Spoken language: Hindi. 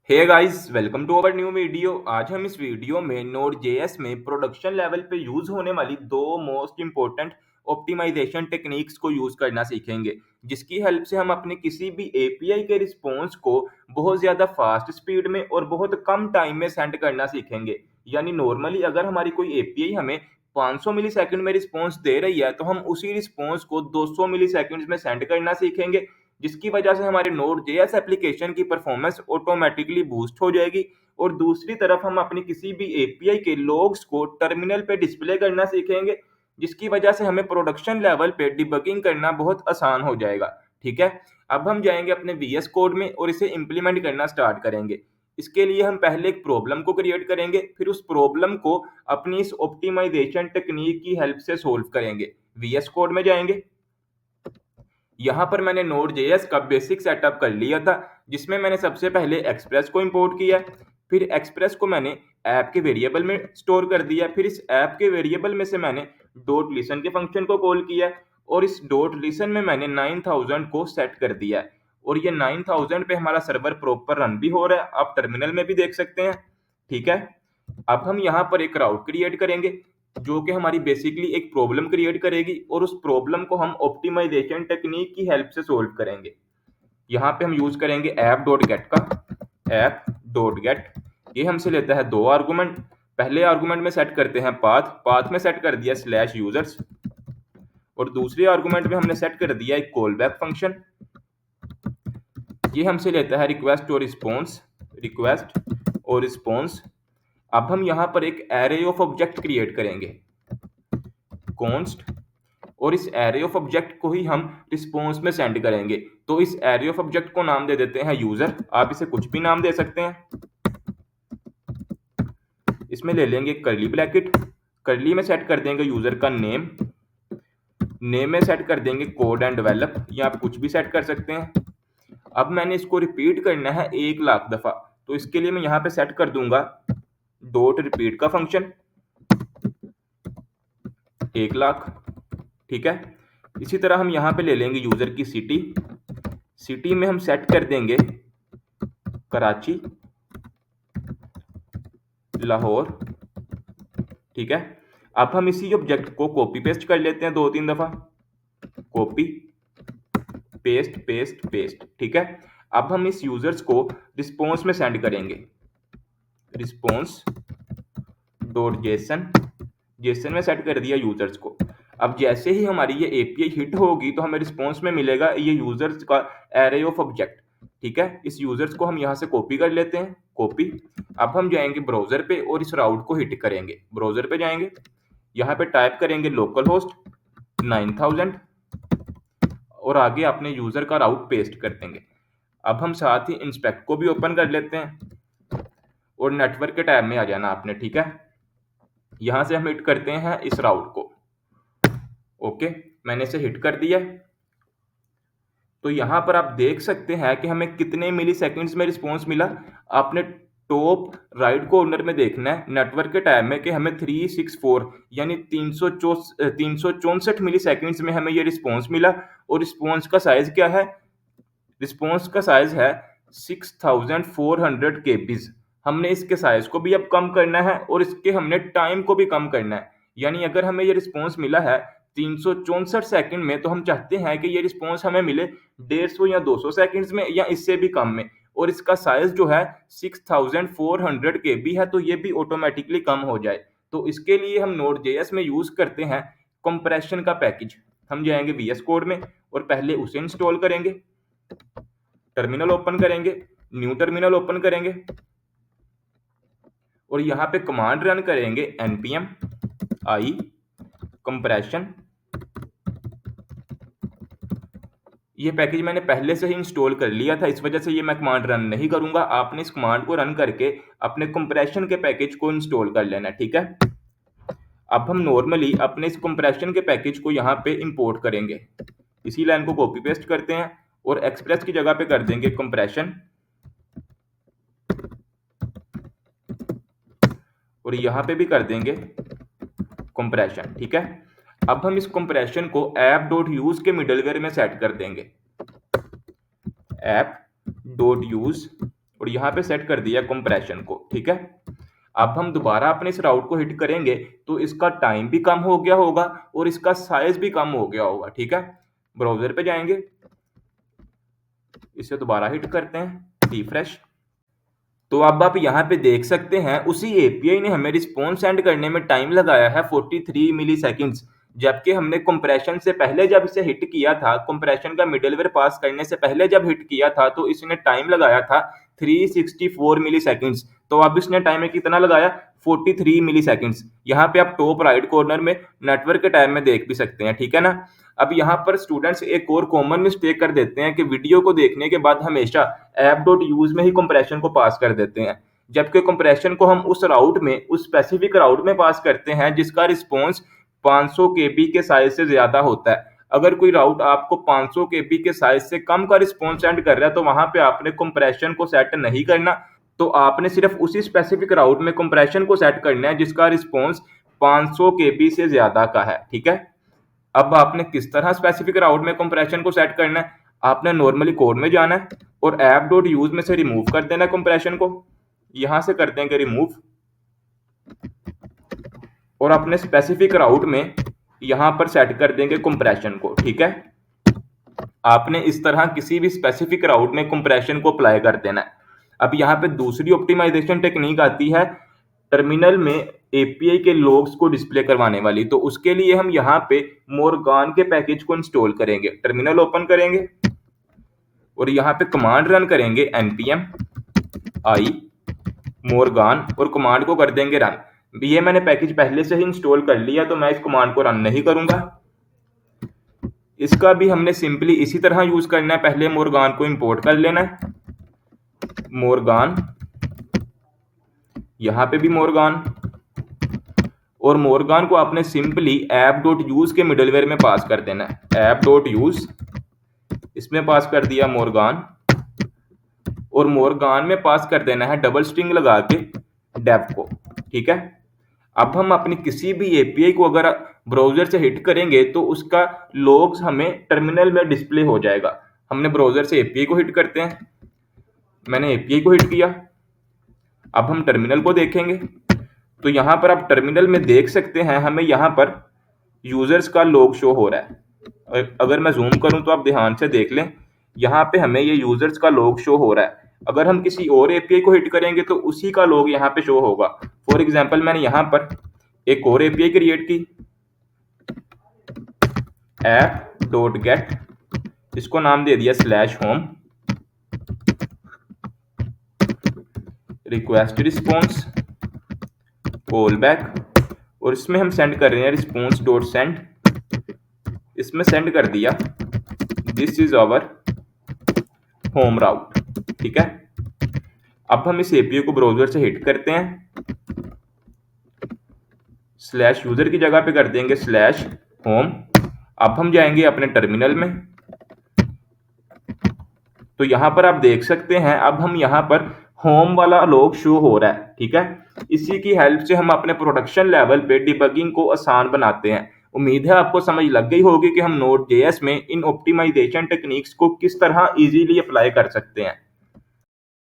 Hey guys, welcome to our new video. आज हम इस वीडियो में नोड जेएस में प्रोडक्शन लेवल पे यूज होने वाली दो मोस्ट इंपॉर्टेंट ऑप्टिमाइजेशन टेक्निक्स को यूज करना सीखेंगे, जिसकी हेल्प से हम अपने किसी भी एपीआई के रिस्पॉन्स को बहुत ज़्यादा फास्ट स्पीड में और बहुत कम टाइम में सेंड करना सीखेंगे। यानी नॉर्मली अगर हमारी कोई एपीआई हमें 500 मिली सेकेंड में रिस्पॉन्स दे रही है, तो हम उसी रिस्पॉन्स को 200 मिली सेकेंड्स में सेंड करना सीखेंगे, जिसकी वजह से हमारे नोड जेएस एप्लीकेशन की परफॉर्मेंस ऑटोमेटिकली बूस्ट हो जाएगी। और दूसरी तरफ हम अपनी किसी भी एपीआई के लॉग्स को टर्मिनल पे डिस्प्ले करना सीखेंगे, जिसकी वजह से हमें प्रोडक्शन लेवल पे डिबगिंग करना बहुत आसान हो जाएगा। ठीक है, अब हम जाएंगे अपने वीएस कोड में और इसे इम्प्लीमेंट करना स्टार्ट करेंगे। इसके लिए हम पहले एक प्रॉब्लम को क्रिएट करेंगे, फिर उस प्रॉब्लम को अपनी इस ऑप्टिमाइजेशन टेक्निक की हेल्प से सोल्व करेंगे। वीएस कोड में जाएंगे। यहाँ पर मैंने नोड जेएस का बेसिक सेटअप कर लिया था, जिसमें मैंने सबसे पहले एक्सप्रेस को इंपोर्ट किया, फिर एक्सप्रेस को मैंने ऐप के वेरिएबल में स्टोर कर दिया, फिर इस ऐप के वेरिएबल में से मैंने डॉट लिसन के फंक्शन को कॉल किया और इस डॉट लिसन में मैंने 9000 को सेट कर दिया। और ये 9000 पे हमारा सर्वर प्रॉपर रन भी हो रहा है, आप टर्मिनल में भी देख सकते हैं। ठीक है, अब हम यहाँ पर एक राउट क्रिएट करेंगे, जो कि हमारी बेसिकली एक प्रॉब्लम क्रिएट करेगी और उस प्रॉब्लम को हम ऑप्टिमाइजेशन टेक्निक की हेल्प से सोल्व करेंगे। यहाँ पे हम यूज करेंगे ऐप डॉट गेट का। ऐप डॉट गेट ये हमसे लेता है दो आर्गुमेंट। पहले आर्गुमेंट में सेट करते हैं पाथ में सेट कर दिया स्लैश यूजर्स, और दूसरे आर्गुमेंट में हमने सेट कर दिया एक कॉल बैक फंक्शन। ये हमसे लेता है रिक्वेस्ट और रिस्पॉन्स। अब हम यहाँ पर एक एरे ऑफ ऑब्जेक्ट क्रिएट करेंगे, कॉन्स्ट, और इस एरे ऑफ ऑब्जेक्ट को ही हम रिस्पॉन्स में सेंड करेंगे। तो इस एरे ऑफ ऑब्जेक्ट को नाम दे देते हैं यूजर। आप इसे कुछ भी नाम दे सकते हैं। इसमें ले लेंगे कर्ली ब्रैकेट, कर्ली में सेट कर देंगे यूजर का नेम, नेम में सेट कर देंगे कोड एंड डेवलप, या आप कुछ भी सेट कर सकते हैं। अब मैंने इसको रिपीट करना है 1,00,000 दफा, तो इसके लिए मैं यहाँ पे सेट कर दूंगा डॉट रिपीट का फंक्शन 1,00,000। ठीक है, इसी तरह हम यहाँ पे ले लेंगे यूजर की सिटी में हम सेट कर देंगे कराची, लाहौर। ठीक है, अब हम इसी ऑब्जेक्ट को कॉपी पेस्ट कर लेते हैं 2-3 दफा, कॉपी पेस्ट पेस्ट पेस्ट। ठीक है, अब हम इस यूजर्स को रिस्पॉन्स में सेंड करेंगे, रिस्पॉन्स डॉट जेसन में सेट कर दिया यूजर्स को। अब जैसे ही हमारी ये एपीआई हिट होगी, तो हमें रिस्पॉन्स में मिलेगा ये यूजर्स का एरे ऑफ ऑब्जेक्ट। ठीक है, इस यूजर्स को हम यहाँ से कॉपी कर लेते हैं, कॉपी। अब हम जाएंगे ब्राउजर पे और इस राउट को हिट करेंगे। ब्राउजर पे जाएंगे, यहाँ पे टाइप करेंगे लोकल होस्ट 9000 और आगे अपने यूजर का राउट पेस्ट कर देंगे। अब हम साथ ही इंस्पेक्ट को भी ओपन कर लेते हैं और नेटवर्क के टैब में आ जाना आपने। ठीक है, यहाँ से हम हिट करते हैं इस राउट को। ओके, मैंने इसे हिट कर दिया। तो यहाँ पर आप देख सकते हैं कि हमें कितने मिली सेकेंड्स में रिस्पॉन्स मिला। आपने टॉप राइट कॉर्नर में देखना है नेटवर्क के टैब में कि हमें 364 यानी 364 मिली सेकेंड्स में हमें ये रिस्पॉन्स मिला। और रिस्पॉन्स का साइज क्या है? रिस्पॉन्स का साइज है 6400 केबीज। हमने इसके साइज को भी अब कम करना है और इसके हमने टाइम को भी कम करना है। यानी अगर हमें ये रिस्पॉन्स मिला है 364 सेकंड में, तो हम चाहते हैं कि ये रिस्पॉन्स हमें मिले 150 या 200 सेकंड्स में या इससे भी कम में। और इसका साइज जो है 6400 केबी है, तो ये भी ऑटोमेटिकली कम हो जाए। तो इसके लिए हम नोड जेएस में यूज करते हैं कंप्रेशन का पैकेज। हम जाएंगे वीएस कोड में और पहले उसे इंस्टॉल करेंगे। टर्मिनल ओपन करेंगे, न्यू टर्मिनल ओपन करेंगे और यहाँ पे कमांड रन करेंगे npm i कंप्रेशन। ये पैकेज मैंने पहले से ही इंस्टॉल कर लिया था, इस वजह से ये मैं कमांड रन नहीं करूंगा। आपने इस कमांड को रन करके अपने कंप्रेशन के पैकेज को इंस्टॉल कर लेना। ठीक है, अब हम नॉर्मली अपने इस कंप्रेशन के पैकेज को यहाँ पे इंपोर्ट करेंगे। इसी लाइन को कॉपी पेस्ट करते हैं और एक्सप्रेस की जगह पे कर देंगे कंप्रेशन, और यहाँ पे भी कर देंगे कंप्रेशन। ठीक है, अब हम इस कंप्रेशन को ऐप डॉट यूज के मिडलवेयर में सेट कर देंगे, ऐप डॉट यूज, और यहाँ पे सेट कर दिया कंप्रेशन को, ठीक है। अब हम दोबारा अपने इस राउट को हिट करेंगे तो इसका टाइम भी कम हो गया होगा और इसका साइज भी कम हो गया होगा, ठीक है। ब्राउजर पे जाएंगे, इसे दोबारा हिट करते हैं, रिफ्रेश। तो अब आप यहाँ पे देख सकते हैं उसी एपीआई ने हमें रिस्पॉन्स सेंड करने में टाइम लगाया है 43 मिली सेकेंड्स, जबकि हमने कंप्रेशन से पहले जब इसे हिट किया था, कंप्रेशन का मिडलवेयर पास करने से पहले जब हिट किया था तो इसने टाइम लगाया था 364 मिली सेकेंड्स। तो अब इसने टाइम में कितना लगाया, 43 मिली सेकेंड्स। यहाँ पे आप टॉप राइट कॉर्नर में नेटवर्क के टाइम में देख भी सकते हैं, ठीक है ना। अब यहाँ पर स्टूडेंट्स एक और कॉमन मिस्टेक कर देते हैं कि वीडियो को देखने के बाद हमेशा ऐप.यूज में ही कंप्रेशन को पास कर देते हैं, जबकि कंप्रेशन को हम उस राउट में, उस स्पेसिफिक राउट में पास करते हैं जिसका रिस्पॉन्स 500 केबी के साइज से ज्यादा होता है। अगर कोई राउट आपको 500 केबी के साइज से कम का रिस्पॉन्स सेंड कर रहा है तो वहां पे आपने कंप्रेशन को सेट नहीं करना, तो आपने सिर्फ उसी स्पेसिफिक राउट में कंप्रेशन को सेट करना है जिसका रिस्पॉन्स 500 केबी से ज्यादा का है, ठीक है। अब आपने किस तरह स्पेसिफिक राउट में कंप्रेशन को सेट करना है, आपने नॉर्मली कोड में जाना है और ऐप.यूज में से रिमूव कर देना कंप्रेशन को, यहां से कर देंगे रिमूव और अपने स्पेसिफिक राउट में यहां पर सेट कर देंगे कंप्रेशन को, ठीक है। आपने इस तरह किसी भी स्पेसिफिक राउट में कंप्रेशन को अप्लाई कर देना है। अब यहाँ पे दूसरी ऑप्टिमाइजेशन टेक्निक आती है टर्मिनल में एपीआई के लॉग्स को डिस्प्ले करवाने वाली। तो उसके लिए हम यहाँ पे मोरगान के पैकेज को इंस्टॉल करेंगे, टर्मिनल ओपन करेंगे और यहाँ पे कमांड रन करेंगे npm i मोरगान और कमांड को कर देंगे रन। ये मैंने पैकेज पहले से ही इंस्टॉल कर लिया तो मैं इस कमांड को रन नहीं करूंगा। इसका भी हमने सिंपली इसी तरह यूज करना है, पहले मोरगान को इंपोर्ट कर लेना है, मोरगान, यहां पे भी मोरगान, और मोरगान को आपने सिंपली ऐप.यूज के मिडलवेयर में पास कर देना है, ऐप.यूज, इसमें पास कर दिया मोरगान और मोरगान में पास कर देना है डबल स्ट्रिंग लगा के डेव को, ठीक है। अब हम अपनी किसी भी एपीआई को अगर ब्राउजर से हिट करेंगे तो उसका लॉग्स हमें टर्मिनल में डिस्प्ले हो जाएगा। हमने ब्राउजर से एपीआई को हिट करते हैं, मैंने एपीआई को हिट किया, अब हम टर्मिनल को देखेंगे तो यहाँ पर आप टर्मिनल में देख सकते हैं हमें यहाँ पर यूजर्स का लॉग शो हो रहा है। अगर मैं जूम करूं तो आप ध्यान से देख लें, यहाँ पे हमें ये यूजर्स का लॉग शो हो रहा है। अगर हम किसी और एपीआई को हिट करेंगे तो उसी का लॉग यहाँ पे शो होगा। फॉर एग्जांपल मैंने यहाँ पर एक और एपीआई क्रिएट की, app.get, इसको नाम दे दिया /home, request response, call back, और इसमें हम सेंड कर रहे हैं रिस्पॉन्स डॉट सेंड, इसमें सेंड कर दिया दिस इज आवर होम राउट, ठीक है। अब हम इस एपीआई को ब्राउजर से हिट करते हैं, /यूजर की जगह पे कर देंगे /home। अब हम जाएंगे अपने टर्मिनल में, तो यहां पर आप देख सकते हैं अब हम यहां पर होम वाला लॉग शो हो रहा है, ठीक है। इसी की हेल्प से हम अपने प्रोडक्शन लेवल पे डिबगिंग को आसान बनाते हैं। उम्मीद है आपको समझ लग गई होगी कि हम Node.js में इन ऑप्टिमाइजेशन टेक्निक्स को किस तरह इजीली अप्लाई कर सकते हैं।